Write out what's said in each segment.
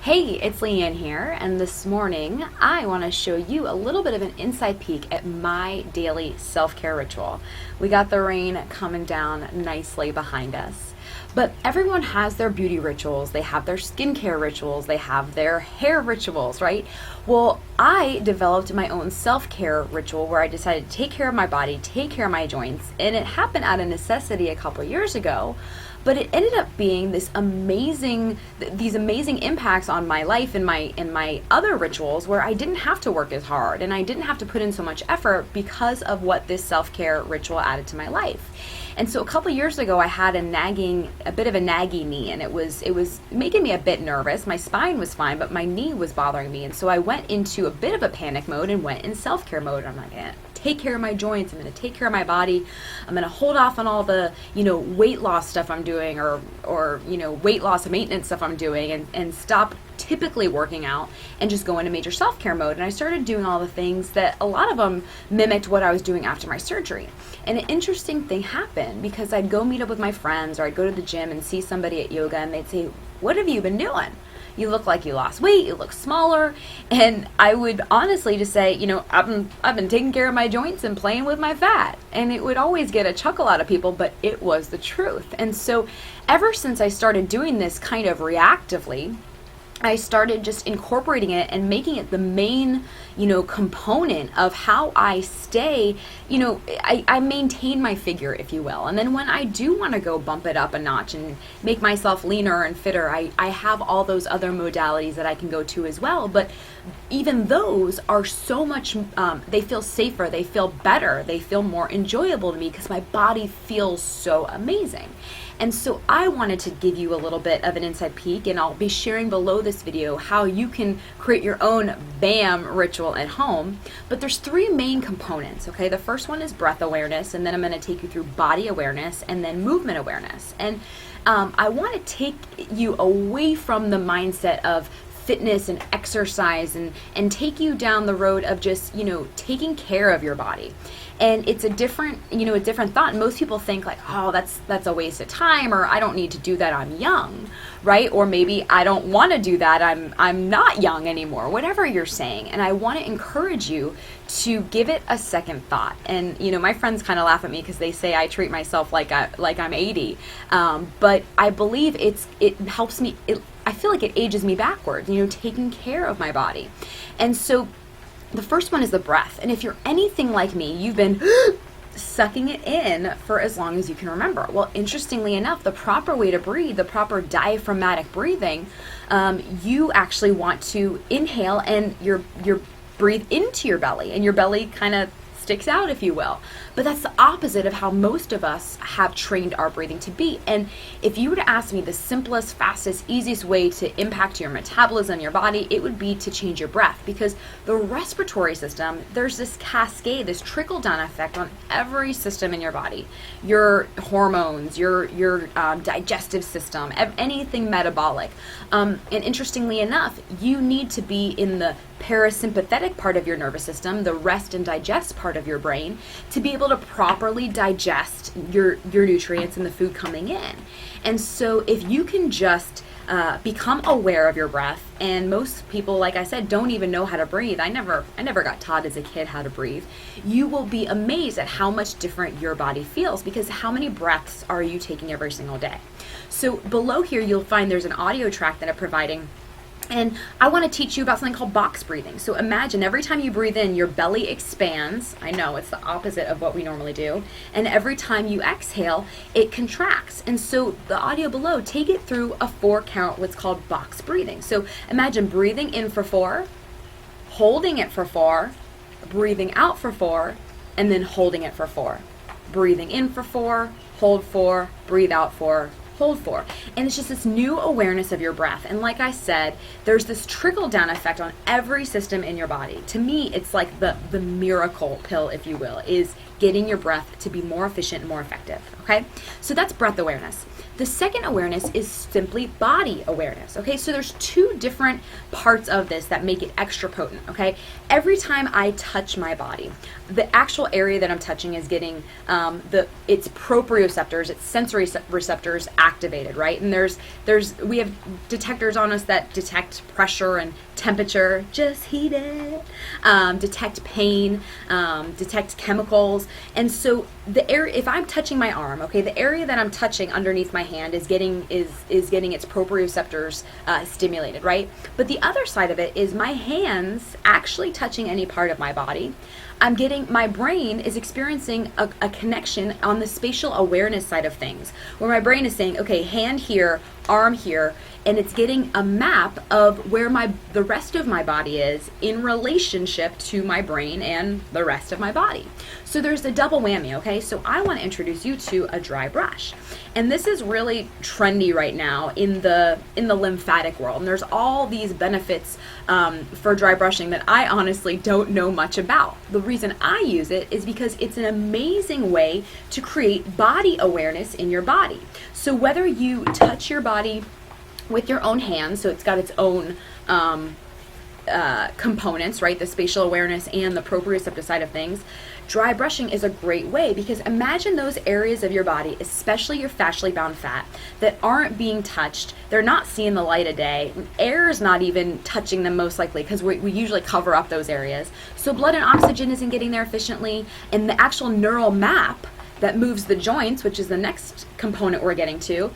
Hey, it's Leanne here, and this morning I want to show you a little bit of an inside peek at my daily self-care ritual. We got the rain coming down nicely behind us, but everyone has their beauty rituals, they have their skincare rituals, they have their hair rituals, right? Well, I developed my own self-care ritual where I decided to take care of my body, take care of my joints, and it happened out of necessity a couple years ago. But it ended up being these amazing impacts on my life and my other rituals where I didn't have to work as hard and I didn't have to put in so much effort because of what this self-care ritual added to my life. And so a couple years ago, I had a bit of a naggy knee, and it was making me a bit nervous. My spine was fine, but my knee was bothering me, and so I went into a bit of a panic mode and went in self-care mode. I'm like, take care of my joints. I'm going to take care of my body. I'm going to hold off on all the, weight loss stuff I'm doing or weight loss maintenance stuff I'm doing and stop typically working out and just go into major self-care mode. And I started doing all the things that a lot of them mimicked what I was doing after my surgery. And an interesting thing happened because I'd go meet up with my friends or I'd go to the gym and see somebody at yoga and they'd say, "What have you been doing? You look like you lost weight, you look smaller." And I would honestly just say, I've been taking care of my joints and playing with my fat. And it would always get a chuckle out of people, but it was the truth. And so ever since I started doing this kind of reactively, I started just incorporating it and making it the main, component of how I stay, I maintain my figure, if you will. And then when I do want to go bump it up a notch and make myself leaner and fitter, I have all those other modalities that I can go to as well. But even those are so much, they feel safer, they feel better, they feel more enjoyable to me because my body feels so amazing. And so I wanted to give you a little bit of an inside peek, and I'll be sharing below this video how you can create your own BAM ritual at home. But there's three main components, okay? The first one is breath awareness, and then I'm going to take you through body awareness and then movement awareness. And I want to take you away from the mindset of fitness and exercise and take you down the road of just, taking care of your body. And it's a different thought. And most people think like, oh, that's a waste of time, or I don't need to do that, I'm young, right? Or maybe I don't want to do that, I'm not young anymore, whatever you're saying. And I want to encourage you to give it a second thought. And my friends kind of laugh at me because they say I treat myself like I'm 80, but I believe it helps me. I feel like it ages me backwards, taking care of my body. And so the first one is the breath. And if you're anything like me, you've been sucking it in for as long as you can remember. Well, interestingly enough, the proper way to breathe, the proper diaphragmatic breathing, you actually want to inhale and you breathe into your belly, and your belly kind of sticks out, if you will. But that's the opposite of how most of us have trained our breathing to be. And if you were to ask me the simplest, fastest, easiest way to impact your metabolism, your body, it would be to change your breath, because the respiratory system, there's this cascade, this trickle down effect on every system in your body, your hormones, your digestive system, anything metabolic. And interestingly enough, you need to be in the parasympathetic part of your nervous system, the rest and digest part of your brain, to be able to properly digest your nutrients and the food coming in. And so if you can just become aware of your breath, and most people, like I said, don't even know how to breathe. I never got taught as a kid how to breathe. You will be amazed at how much different your body feels, because how many breaths are you taking every single day? So below here, you'll find there's an audio track that I'm providing. And I want to teach you about something called box breathing. So imagine every time you breathe in, your belly expands. I know it's the opposite of what we normally do. And every time you exhale, it contracts. And so the audio below, take it through a 4 count, what's called box breathing. So imagine breathing in for 4, holding it for 4, breathing out for 4, and then holding it for 4. Breathing in for 4, hold 4, breathe out 4, hold 4. And it's just this new awareness of your breath. And like I said, there's this trickle down effect on every system in your body. To me, it's like the miracle pill, if you will, is getting your breath to be more efficient and more effective, okay? So that's breath awareness. The second awareness is simply body awareness, okay? So there's two different parts of this that make it extra potent, okay? Every time I touch my body, the actual area that I'm touching is getting its proprioceptors, its sensory receptors activated, right? And we have detectors on us that detect pressure and temperature, just heat it, detect pain, detect chemicals. And so the area, if I'm touching my arm, okay, the area that I'm touching underneath my hand is getting its proprioceptors stimulated, right? But the other side of it is my hands actually touching any part of my body. My brain is experiencing a connection on the spatial awareness side of things, where my brain is saying, okay, hand here, arm here, and it's getting a map of where the rest of my body is in relationship to my brain and the rest of my body. So there's a double whammy, okay? So I want to introduce you to a dry brush. And this is really trendy right now in the lymphatic world. And there's all these benefits for dry brushing that I honestly don't know much about. The reason I use it is because it's an amazing way to create body awareness in your body. So whether you touch your body with your own hands, so it's got its own components, right? The spatial awareness and the proprioceptive side of things. Dry brushing is a great way, because imagine those areas of your body, especially your fascially bound fat, that aren't being touched. They're not seeing the light of day. Air is not even touching them, most likely, because we usually cover up those areas. So blood and oxygen isn't getting there efficiently, and the actual neural map that moves the joints, which is the next component we're getting to,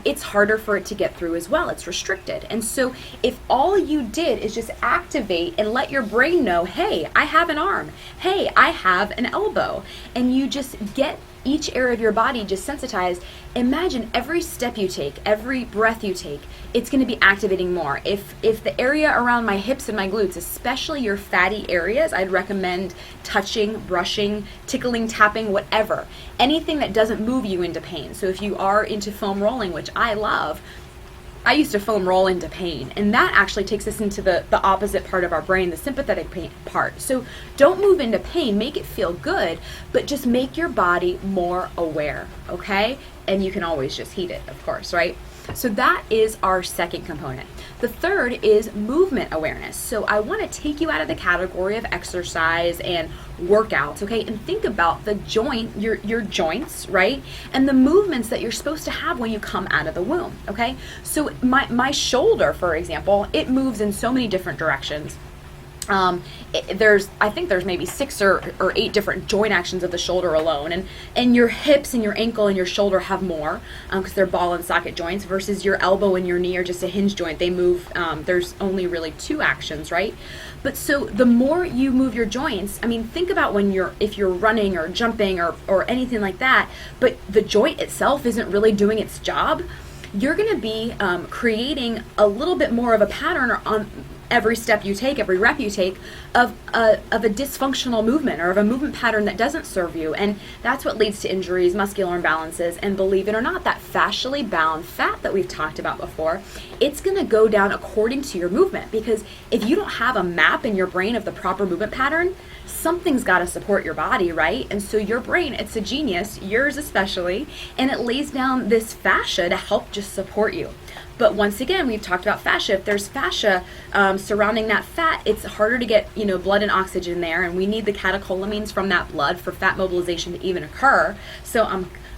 it's harder for it to get through as well. It's restricted. And so if all you did is just activate and let your brain know, hey, I have an arm, hey, I have an elbow, and you just get each area of your body just sensitized, imagine every step you take, every breath you take, it's going to be activating more. If the area around my hips and my glutes, especially your fatty areas, I'd recommend touching, brushing, tickling, tapping, whatever. Anything that doesn't move you into pain. So if you are into foam rolling, which I love, I used to foam roll into pain, and that actually takes us into the opposite part of our brain, the sympathetic pain part. So don't move into pain, make it feel good, but just make your body more aware, okay? And you can always just heat it, of course, right? So that is our second component. The third is movement awareness. So I want to take you out of the category of exercise and workouts, okay, and think about the your joints, right, and the movements that you're supposed to have when you come out of the womb, okay? So my shoulder, for example, it moves in so many different directions. I think there's maybe 6 or 8 different joint actions of the shoulder alone, and your hips and your ankle and your shoulder have more because they're ball and socket joints, versus your elbow and your knee are just a hinge joint. They move, there's only really 2 actions, right? But so the more you move your joints, I mean, think about if you're running or jumping or anything like that, but the joint itself isn't really doing its job, you're going to be creating a little bit more of a pattern on every step you take, every rep you take, of a dysfunctional movement or of a movement pattern that doesn't serve you. And that's what leads to injuries, muscular imbalances, and believe it or not, that fascially bound fat that we've talked about before, it's going to go down according to your movement. Because if you don't have a map in your brain of the proper movement pattern, something's got to support your body, right? And so your brain, it's a genius, yours especially, and it lays down this fascia to help just support you. But once again, we've talked about fascia. If there's fascia surrounding that fat, it's harder to get blood and oxygen there, and we need the catecholamines from that blood for fat mobilization to even occur. So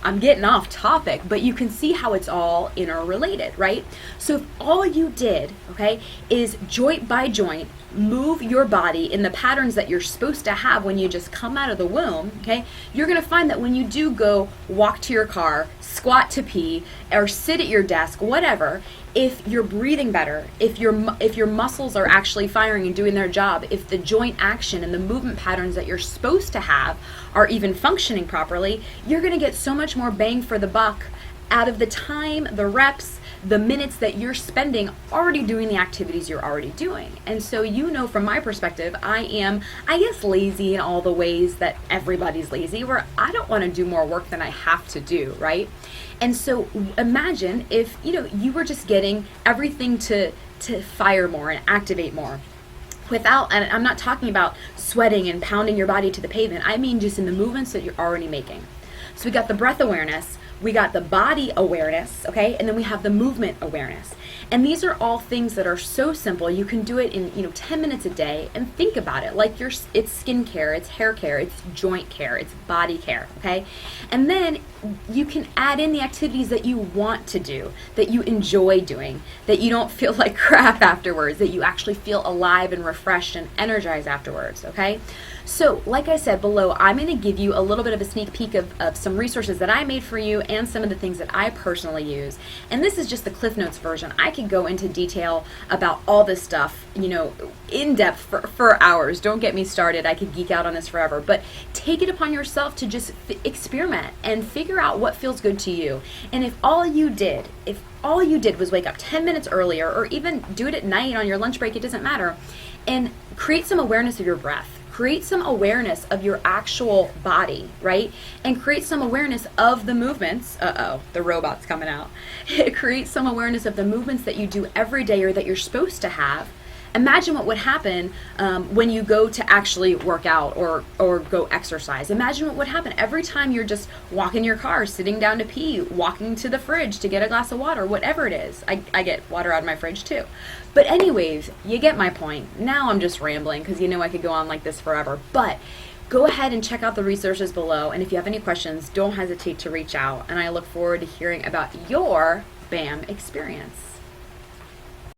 I'm getting off topic, but you can see how it's all interrelated, right? So if all you did, okay, is joint by joint move your body in the patterns that you're supposed to have when you just come out of the womb, okay, you're going to find that when you do go walk to your car, squat to pee, or sit at your desk, whatever, if you're breathing better, if your muscles are actually firing and doing their job, if the joint action and the movement patterns that you're supposed to have are even functioning properly, you're going to get so much more bang for the buck out of the time, the reps, the minutes that you're spending already doing the activities you're already doing. And so, from my perspective, I am, I guess, lazy in all the ways that everybody's lazy, where I don't want to do more work than I have to do, right? And so imagine if, you were just getting everything to fire more and activate more. without, and I'm not talking about sweating and pounding your body to the pavement. I mean just in the movements that you're already making. So we got the breath awareness, we got the body awareness, okay? And then we have the movement awareness. And these are all things that are so simple. You can do it in, 10 minutes a day, and think about it like it's skin care, it's hair care, it's joint care, it's body care, okay? And then you can add in the activities that you want to do, that you enjoy doing, that you don't feel like crap afterwards, that you actually feel alive and refreshed and energized afterwards, okay? So, like I said below, I'm going to give you a little bit of a sneak peek of some resources that I made for you and some of the things that I personally use. And this is just the Cliff Notes version. I could go into detail about all this stuff, in depth for hours. Don't get me started. I could geek out on this forever. But take it upon yourself to just experiment and figure out what feels good to you. And if all you did was wake up 10 minutes earlier, or even do it at night on your lunch break, it doesn't matter, and create some awareness of your breath. Create some awareness of your actual body, right? And create some awareness of the movements. The robot's coming out. Create some awareness of the movements that you do every day or that you're supposed to have. Imagine what would happen when you go to actually work out or go exercise. Imagine what would happen every time you're just walking your car, sitting down to pee, walking to the fridge to get a glass of water, whatever it is. I get water out of my fridge too. But anyways, you get my point. Now I'm just rambling because I could go on like this forever. But go ahead and check out the resources below. And if you have any questions, don't hesitate to reach out. And I look forward to hearing about your BAM experience.